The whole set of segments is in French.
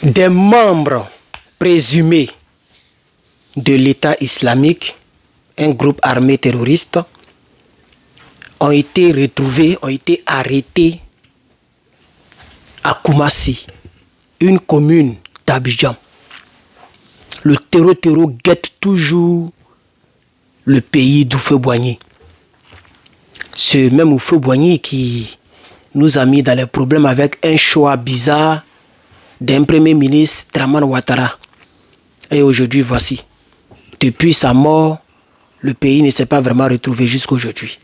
Des membres présumés de l'État islamique, un groupe armé terroriste, ont été retrouvés, ont été arrêtés à Koumassi, une commune d'Abidjan. Le terreau guette toujours le pays d'Houphouët-Boigny. Ce même Houphouët-Boigny qui nous a mis dans les problèmes avec un choix bizarre d'un premier ministre, Dramane Ouattara. Et aujourd'hui, voici. Depuis sa mort, le pays ne s'est pas vraiment retrouvé jusqu'à aujourd'hui.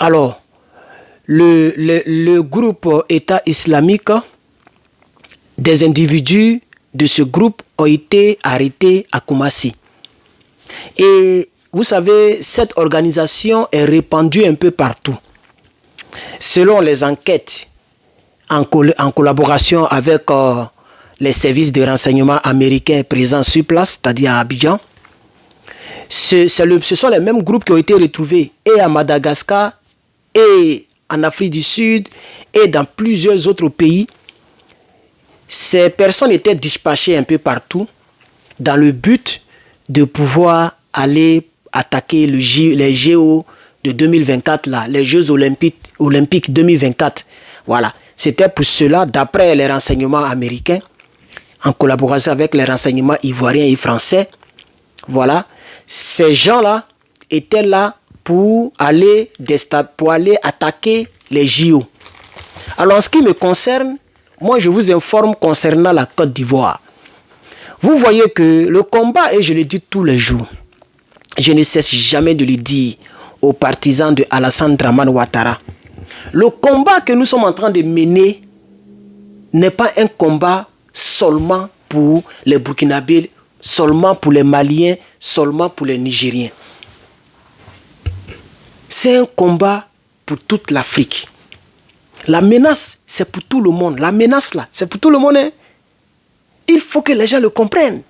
Alors, le groupe État islamique, des individus de ce groupe ont été arrêtés à Koumassi. Et vous savez, cette organisation est répandue un peu partout. Selon les enquêtes, en collaboration avec les services de renseignement américains présents sur place, c'est-à-dire à Abidjan, ce sont les mêmes groupes qui ont été retrouvés et à Madagascar, et en Afrique du Sud, et dans plusieurs autres pays. Ces personnes étaient dispatchées un peu partout dans le but de pouvoir aller attaquer les JO de 2024, là, les Jeux Olympiques 2024. Voilà. C'était pour cela, d'après les renseignements américains, en collaboration avec les renseignements ivoiriens et français, voilà, ces gens-là étaient là pour aller attaquer les JO. Alors, en ce qui me concerne, moi, je vous informe concernant la Côte d'Ivoire. Vous voyez que le combat, et je le dis tous les jours, je ne cesse jamais de le dire aux partisans de Alassane Dramane Ouattara. Le combat que nous sommes en train de mener n'est pas un combat seulement pour les Burkinabés, seulement pour les Maliens, seulement pour les Nigériens. C'est un combat pour toute l'Afrique. La menace, c'est pour tout le monde. La menace, là, c'est pour tout le monde. Hein? Il faut que les gens le comprennent.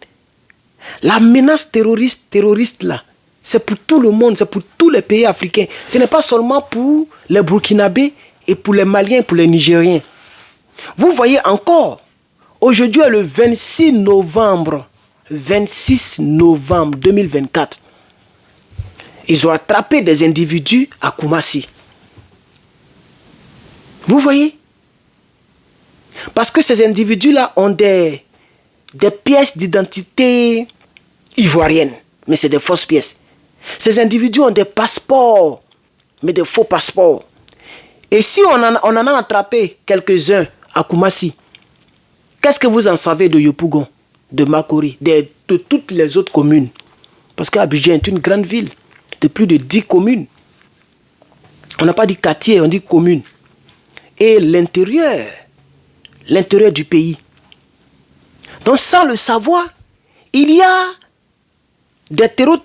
La menace terroriste, là, c'est pour tout le monde, c'est pour tous les pays africains. Ce n'est pas seulement pour les Burkinabés et pour les Maliens et pour les Nigériens. Vous voyez encore, aujourd'hui est le 26 novembre 2024. Ils ont attrapé des individus à Koumassi. Vous voyez? Parce que ces individus-là ont des pièces d'identité ivoiriennes, mais c'est des fausses pièces. Ces individus ont des passeports, mais des faux passeports. Et si on en a attrapé quelques-uns à Koumassi, qu'est-ce que vous en savez de Yopougon, de Makori, de toutes les autres communes? Parce qu'Abidjan est une grande ville de plus de 10 communes. On n'a pas dit quartier, on dit commune. Et l'intérieur du pays. Donc sans le savoir, il y a des terreaux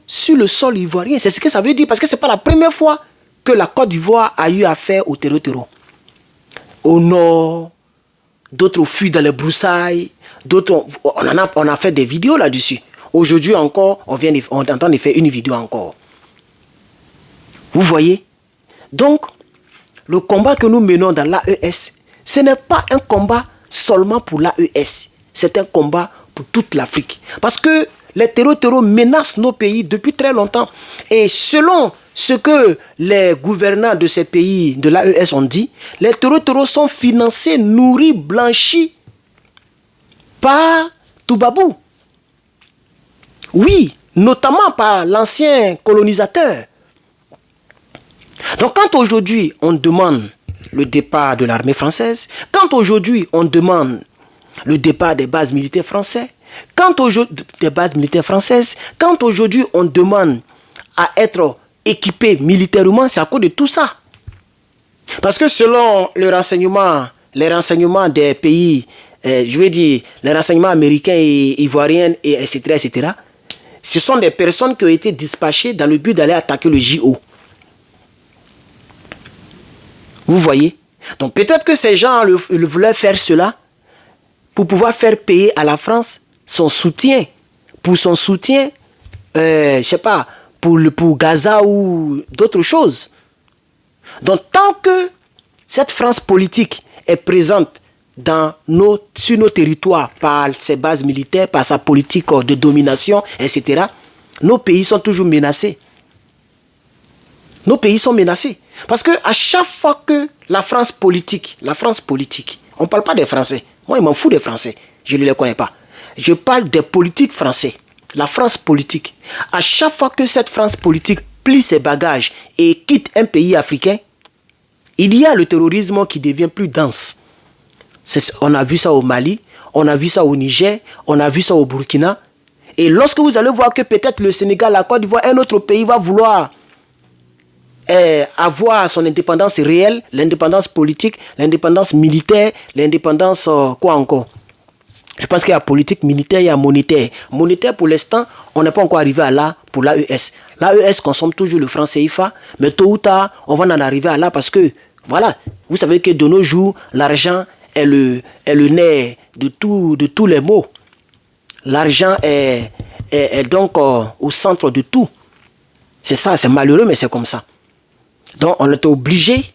sur le sol ivoirien. C'est ce que ça veut dire, parce que ce n'est pas la première fois que la Côte d'Ivoire a eu affaire aux terreaux. Au nord, d'autres fuient dans les broussailles, d'autres, on a fait des vidéos là-dessus. Aujourd'hui encore, on est en train de faire une vidéo encore. Vous voyez? Donc, le combat que nous menons dans l'AES, ce n'est pas un combat seulement pour l'AES. C'est un combat pour toute l'Afrique. Parce que les terreaux menacent nos pays depuis très longtemps. Et selon ce que les gouvernants de ces pays, de l'AES ont dit, les terreaux sont financés, nourris, blanchis par Toubabou. Oui, notamment par l'ancien colonisateur. Donc quand aujourd'hui on demande le départ de l'armée française, quand aujourd'hui on demande le départ des bases militaires françaises, quand aujourd'hui on demande à être équipé militairement, c'est à cause de tout ça. Parce que selon les renseignements des pays, je veux dire, les renseignements américains et ivoiriens, etc., ce sont des personnes qui ont été dispatchées dans le but d'aller attaquer le JO. Vous voyez? Donc peut-être que ces gens voulaient faire cela pour pouvoir faire payer à la France son soutien. Pour son soutien, je ne sais pas, pour Gaza ou d'autres choses. Donc tant que cette France politique est présente sur nos territoires par ses bases militaires, par sa politique de domination, etc., nos pays sont toujours menacés. Nos pays sont menacés. Parce qu'à chaque fois que la France politique, on ne parle pas des Français. Moi, je m'en fous des Français. Je ne les connais pas. Je parle des politiques français. La France politique. À chaque fois que cette France politique plie ses bagages et quitte un pays africain, il y a le terrorisme qui devient plus dense. On a vu ça au Mali, on a vu ça au Niger, on a vu ça au Burkina. Et lorsque vous allez voir que peut-être le Sénégal, la Côte d'Ivoire, un autre pays va vouloir avoir son indépendance réelle, l'indépendance politique, l'indépendance militaire, l'indépendance quoi encore? Je pense qu'il y a politique, militaire, il y a monétaire. Monétaire, pour l'instant, on n'est pas encore arrivé à là pour l'AES. L'AES consomme toujours le franc CFA, mais tôt ou tard, on va en arriver à là parce que, voilà, vous savez que de nos jours, l'argent est le nerf de tous les maux. L'argent est donc au centre de tout. C'est ça, c'est malheureux, mais c'est comme ça. Donc, on est obligé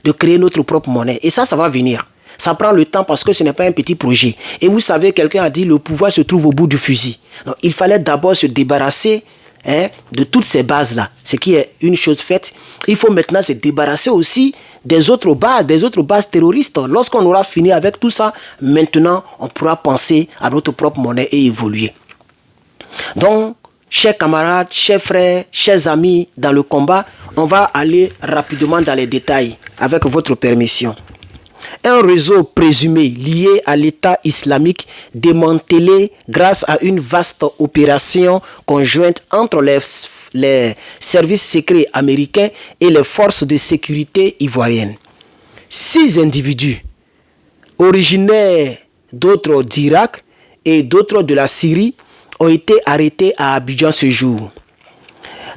de créer notre propre monnaie. Et ça va venir. Ça prend le temps parce que ce n'est pas un petit projet. Et vous savez, quelqu'un a dit, le pouvoir se trouve au bout du fusil. Donc, il fallait d'abord se débarrasser de toutes ces bases-là. Ce qui est une chose faite. Il faut maintenant se débarrasser aussi des autres bases terroristes. Lorsqu'on aura fini avec tout ça, maintenant, on pourra penser à notre propre monnaie et évoluer. Donc, chers camarades, chers frères, chers amis dans le combat, on va aller rapidement dans les détails avec votre permission. Un réseau présumé lié à l'État islamique démantelé grâce à une vaste opération conjointe entre les services secrets américains et les forces de sécurité ivoiriennes. 6 individus originaires d'autres d'Irak et d'autres de la Syrie ont été arrêtés à Abidjan ce jour.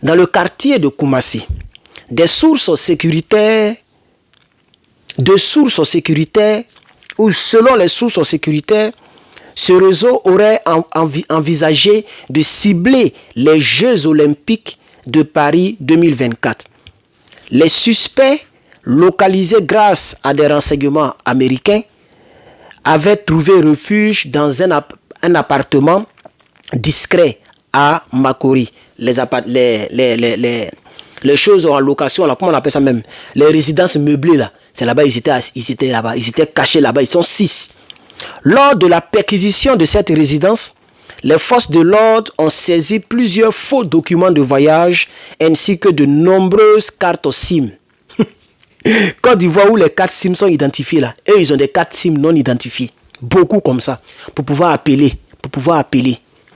Dans le quartier de Koumassi, de sources sécuritaires ou selon les sources sécuritaires, ce réseau aurait envisagé de cibler les Jeux olympiques de Paris 2024. Les suspects, localisés grâce à des renseignements américains, avaient trouvé refuge dans un appartement discret à Makori. Les choses en location, là, comment on appelle ça même? Les résidences meublées, là. C'est là-bas, ils étaient cachés là-bas, ils sont 6. Lors de la perquisition de cette résidence, les forces de l'ordre ont saisi plusieurs faux documents de voyage ainsi que de nombreuses cartes SIM. Côte d'Ivoire où les cartes SIM sont identifiées là, eux ils ont des cartes SIM non identifiées. Beaucoup comme ça, pour pouvoir appeler.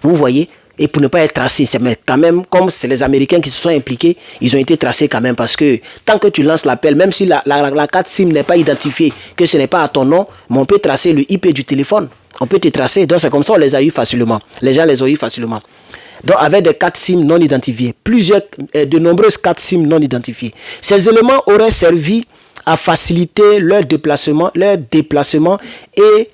Vous voyez? Et pour ne pas être tracé, mais quand même, comme c'est les Américains qui se sont impliqués, ils ont été tracés quand même parce que tant que tu lances l'appel, même si la carte SIM n'est pas identifiée, que ce n'est pas à ton nom, mais on peut tracer le IP du téléphone. On peut te tracer. Donc c'est comme ça on les a eu facilement. Les gens les ont eu facilement. Donc avec des cartes SIM non identifiées, de nombreuses cartes SIM non identifiées. Ces éléments auraient servi à faciliter leur déplacement et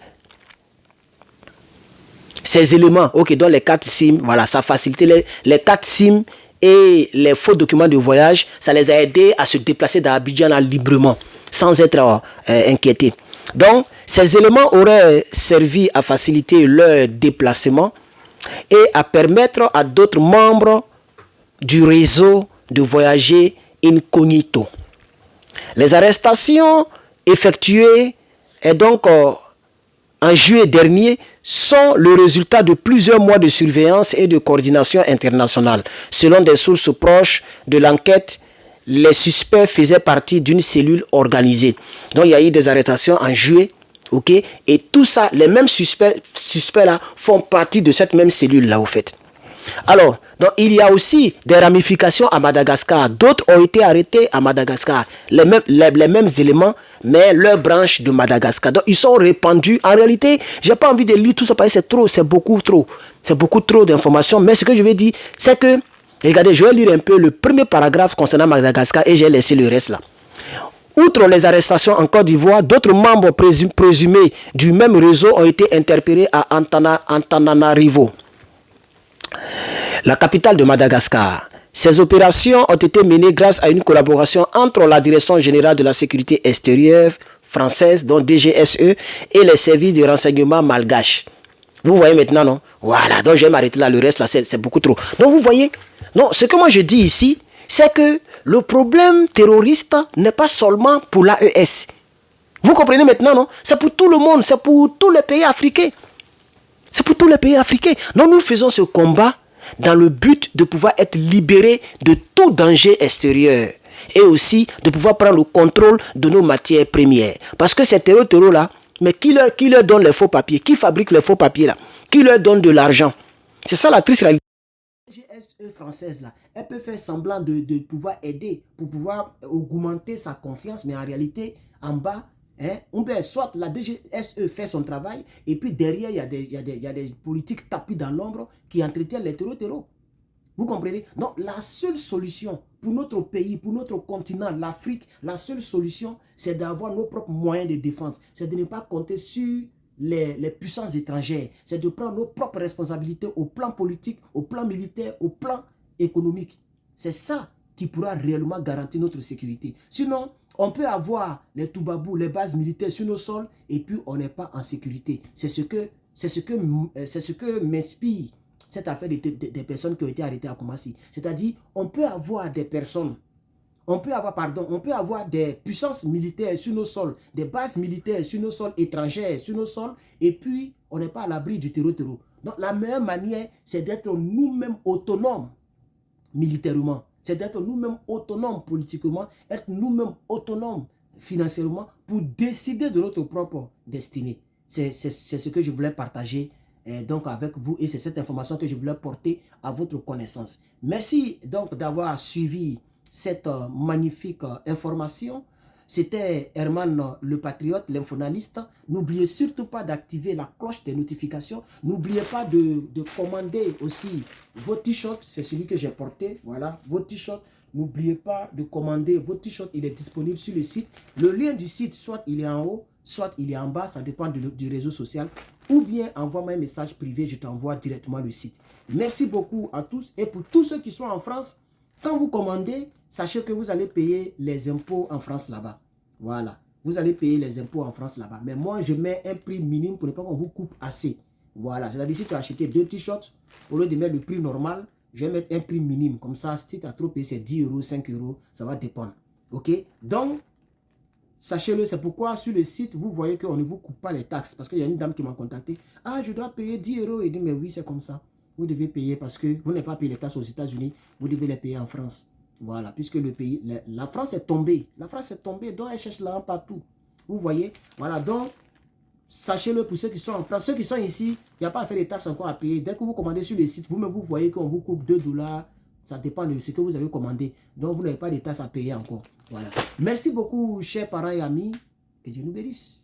ces éléments, donc les cartes SIM, voilà, ça facilitait les cartes SIM et les faux documents de voyage, ça les a aidés à se déplacer dans Abidjan librement, sans être inquiétés. Donc, ces éléments auraient servi à faciliter leur déplacement et à permettre à d'autres membres du réseau de voyager incognito. Les arrestations effectuées et donc en juillet dernier sont le résultat de plusieurs mois de surveillance et de coordination internationale. Selon des sources proches de l'enquête, les suspects faisaient partie d'une cellule organisée. Donc il y a eu des arrestations en juillet, et tout ça, les mêmes suspects là font partie de cette même cellule là au fait. Alors, donc, il y a aussi des ramifications à Madagascar. D'autres ont été arrêtés à Madagascar. Les mêmes éléments, mais leur branche de Madagascar. Donc, ils sont répandus. En réalité, je n'ai pas envie de lire tout ça parce que c'est beaucoup trop. C'est beaucoup trop d'informations. Mais ce que je vais dire, c'est que, regardez, je vais lire un peu le premier paragraphe concernant Madagascar et j'ai laissé le reste là. Outre les arrestations en Côte d'Ivoire, d'autres membres présumés du même réseau ont été interpellés à Antananarivo, la capitale de Madagascar. Ces opérations ont été menées grâce à une collaboration entre la Direction générale de la sécurité extérieure, française, donc DGSE, et les services de renseignement malgaches. Vous voyez maintenant, non? Voilà, donc je vais m'arrêter là, le reste là, c'est beaucoup trop. Donc vous voyez, non, ce que moi je dis ici, c'est que le problème terroriste n'est pas seulement pour l'AES. Vous comprenez maintenant, non? C'est pour tout le monde, c'est pour tous les pays africains. C'est pour tous les pays africains. Donc nous faisons ce combat dans le but de pouvoir être libérés de tout danger extérieur. Et aussi de pouvoir prendre le contrôle de nos matières premières. Parce que ces terreaux-là, mais qui leur donne les faux papiers? Qui fabrique les faux papiers là? Qui leur donne de l'argent? C'est ça la triste réalité. La GSE française là, elle peut faire semblant de pouvoir aider pour pouvoir augmenter sa confiance, mais en réalité, en bas, hein, soit la DGSE fait son travail, et puis derrière, il y a des politiques tapis dans l'ombre qui entretiennent les terreaux. Vous comprenez? Donc, la seule solution pour notre pays, pour notre continent, l'Afrique, la seule solution, c'est d'avoir nos propres moyens de défense. C'est de ne pas compter sur les puissances étrangères. C'est de prendre nos propres responsabilités au plan politique, au plan militaire, au plan économique. C'est ça qui pourra réellement garantir notre sécurité. Sinon, on peut avoir les Toubabou, les bases militaires sur nos sols, et puis on n'est pas en sécurité. C'est ce que m'inspire cette affaire des personnes qui ont été arrêtées à Koumassi. C'est-à-dire, on peut avoir des personnes, on peut avoir des puissances militaires sur nos sols, des bases militaires sur nos sols, étrangères sur nos sols, et puis on n'est pas à l'abri du terreau. Donc la meilleure manière, c'est d'être nous-mêmes autonomes militairement, c'est d'être nous-mêmes autonomes politiquement, être nous-mêmes autonomes financièrement pour décider de notre propre destinée. C'est ce que je voulais partager donc avec vous, et c'est cette information que je voulais porter à votre connaissance. Merci donc d'avoir suivi cette magnifique information. C'était Herman le Patriote, l'infonalyste. N'oubliez surtout pas d'activer la cloche des notifications. N'oubliez pas de commander aussi vos t-shirts. C'est celui que j'ai porté. Voilà, vos t-shirts. N'oubliez pas de commander vos t-shirts. Il est disponible sur le site. Le lien du site, soit il est en haut, soit il est en bas. Ça dépend du réseau social. Ou bien envoie-moi un message privé. Je t'envoie directement le site. Merci beaucoup à tous. Et pour tous ceux qui sont en France, quand vous commandez, sachez que vous allez payer les impôts en France là-bas. Voilà. Vous allez payer les impôts en France là-bas. Mais moi, je mets un prix minime pour ne pas qu'on vous coupe assez. Voilà. C'est-à-dire, si tu as acheté 2 t-shirts, au lieu de mettre le prix normal, je vais mettre un prix minime. Comme ça, si tu as trop payé, c'est 10 euros, 5 euros. Ça va dépendre. OK? Donc, sachez-le, c'est pourquoi sur le site, vous voyez qu'on ne vous coupe pas les taxes. Parce qu'il y a une dame qui m'a contacté. Ah, je dois payer 10 euros. Et dit, mais oui, c'est comme ça. Vous devez payer parce que vous n'avez pas payé les taxes aux États-Unis. Vous devez les payer en France. Voilà, puisque le pays, la France est tombée. La France est tombée, donc elle cherche l'argent partout. Vous voyez? Voilà, donc, sachez-le pour ceux qui sont en France. Ceux qui sont ici, il n'y a pas à faire des taxes encore à payer. Dès que vous commandez sur le site, vous-même, vous voyez qu'on vous coupe 2 $. Ça dépend de ce que vous avez commandé. Donc, vous n'avez pas de taxes à payer encore. Voilà. Merci beaucoup, chers parents et amis. Que Dieu nous bénisse.